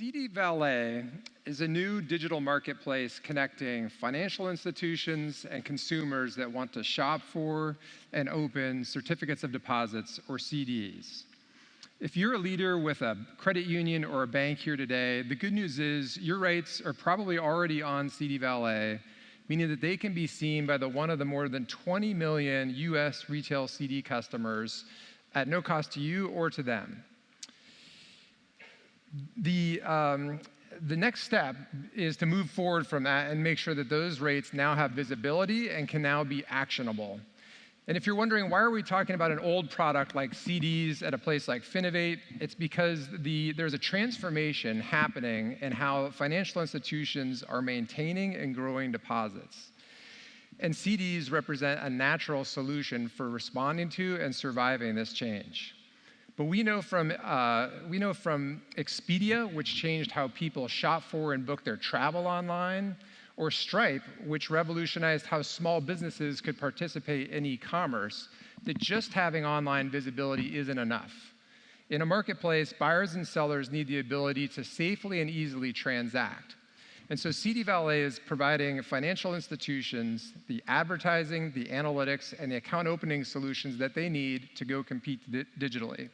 CD Valet is a new digital marketplace connecting financial institutions and consumers that want to shop for and open certificates of deposits, or CDs. If you're a leader with a credit union or a bank here today, the good news is your rates are probably already on CD Valet, meaning that they can be seen by one of the more than 20 million US retail CD customers at no cost to you or to them. The next step is to move forward from that and make sure that those rates now have visibility and can now be actionable. And if you're wondering, why are we talking about an old product like CDs at a place like Finovate? It's because there's a transformation happening in how financial institutions are maintaining and growing deposits. And CDs represent a natural solution for responding to and surviving this change. But we know from Expedia, which changed how people shop for and book their travel online, or Stripe, which revolutionized how small businesses could participate in e-commerce, that just having online visibility isn't enough. In a marketplace, buyers and sellers need the ability to safely and easily transact. And so CD Valet is providing financial institutions the advertising, the analytics, and the account opening solutions that they need to go compete digitally.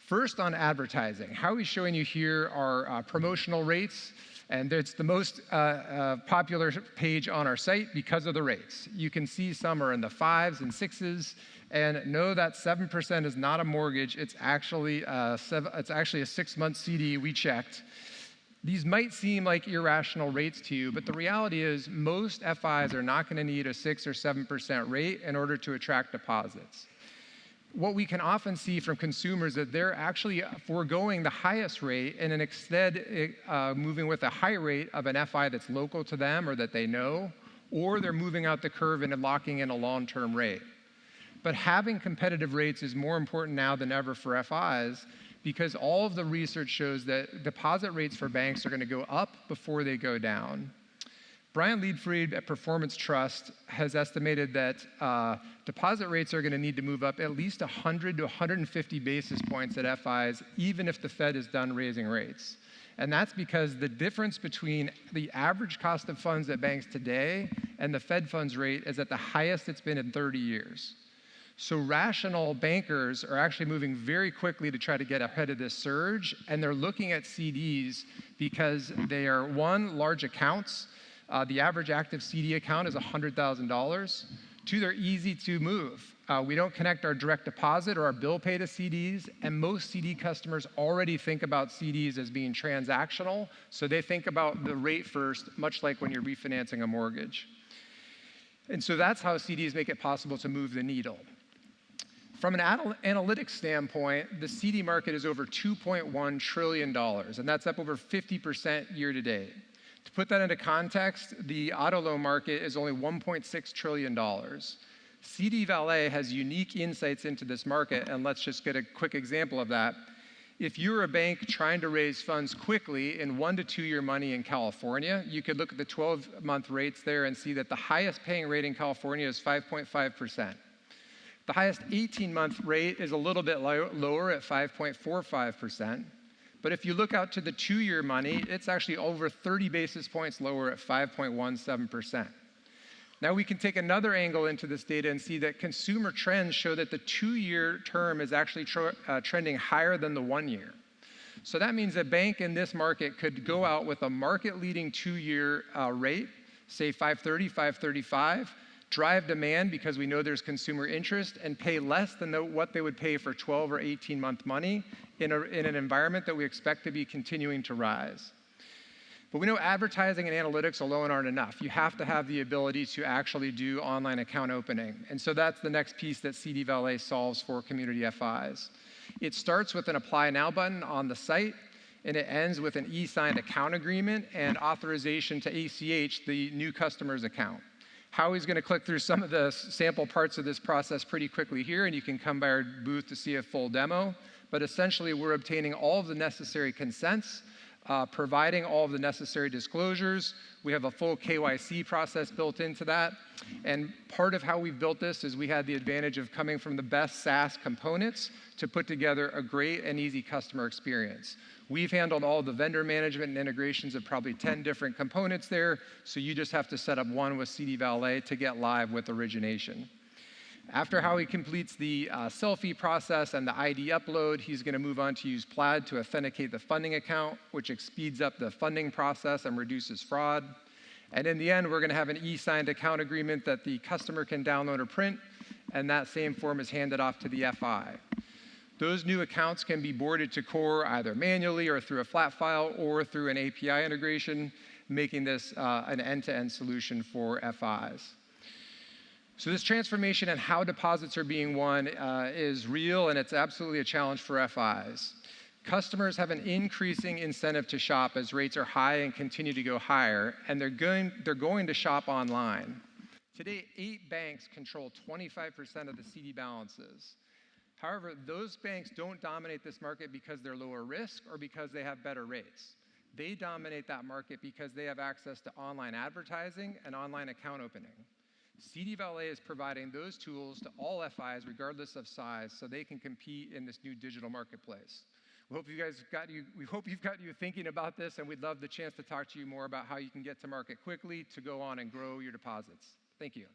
First, on advertising. How we're showing you here are promotional rates, and it's the most popular page on our site because of the rates. You can see some are in the 5s and 6s, and no, that 7% is not a mortgage. It's actually a 6-month CD we checked. These might seem like irrational rates to you, but the reality is most FIs are not going to need a 6 or 7% rate in order to attract deposits. What we can often see from consumers is that they're actually foregoing the highest rate and instead moving with a high rate of an FI that's local to them or that they know, or they're moving out the curve and locking in a long-term rate. But having competitive rates is more important now than ever for FIs, because all of the research shows that deposit rates for banks are going to go up before they go down. Brian Leadfried at Performance Trust has estimated that deposit rates are going to need to move up at least 100 to 150 basis points at FIs, even if the Fed is done raising rates. And that's because the difference between the average cost of funds at banks today and the Fed funds rate is at the highest it's been in 30 years. So rational bankers are actually moving very quickly to try to get ahead of this surge, and they're looking at CDs because they are, one, large accounts. The average active CD account is $100,000. 2, they're easy to move. We don't connect our direct deposit or our bill pay to CDs, and most CD customers already think about CDs as being transactional, so they think about the rate first, much like when you're refinancing a mortgage. And so that's how CDs make it possible to move the needle. From an analytics standpoint, the CD market is over $2.1 trillion, and that's up over 50% year to date. To put that into context, the auto loan market is only $1.6 trillion. CD Valet has unique insights into this market, and let's just get a quick example of that. If you're a bank trying to raise funds quickly in 1 to 2 year money in California, you could look at the 12-month rates there and see that the highest paying rate in California is 5.5%. The highest 18-month rate is a little bit lower at 5.45%. But if you look out to the 2-year money, it's actually over 30 basis points lower at 5.17%. Now we can take another angle into this data and see that consumer trends show that the 2-year term is actually trending higher than the 1 year. So that means a bank in this market could go out with a market-leading 2-year rate, say 5.30, 5.35, drive demand because we know there's consumer interest, and pay less than what they would pay for 12 or 18-month money in an environment that we expect to be continuing to rise. But we know advertising and analytics alone aren't enough. You have to have the ability to actually do online account opening. And so that's the next piece that CD Valet solves for community FIs. It starts with an Apply Now button on the site, and it ends with an e-signed account agreement and authorization to ACH the new customer's account. Howie's going to click through some of the sample parts of this process pretty quickly here, and you can come by our booth to see a full demo. But essentially, we're obtaining all of the necessary consents providing all of the necessary disclosures. We have a full KYC process built into that. And part of how we've built this is we had the advantage of coming from the best SaaS components to put together a great and easy customer experience. We've handled all the vendor management and integrations of probably 10 different components there, so you just have to set up one with CD Valet to get live with origination. After Howie completes the selfie process and the ID upload, he's going to move on to use Plaid to authenticate the funding account, which speeds up the funding process and reduces fraud. And in the end, we're going to have an e-signed account agreement that the customer can download or print, and that same form is handed off to the FI. Those new accounts can be boarded to Core either manually or through a flat file or through an API integration, making this an end-to-end solution for FIs. So this transformation and how deposits are being won is real, and it's absolutely a challenge for FIs. Customers have an increasing incentive to shop as rates are high and continue to go higher, and they're going to shop online. Today, 8 banks control 25% of the CD balances. However, those banks don't dominate this market because they're lower risk or because they have better rates. They dominate that market because they have access to online advertising and online account opening. CD Valet is providing those tools to all FIs, regardless of size, so they can compete in this new digital marketplace. We hope you've got you thinking about this, and we'd love the chance to talk to you more about how you can get to market quickly to go on and grow your deposits. Thank you.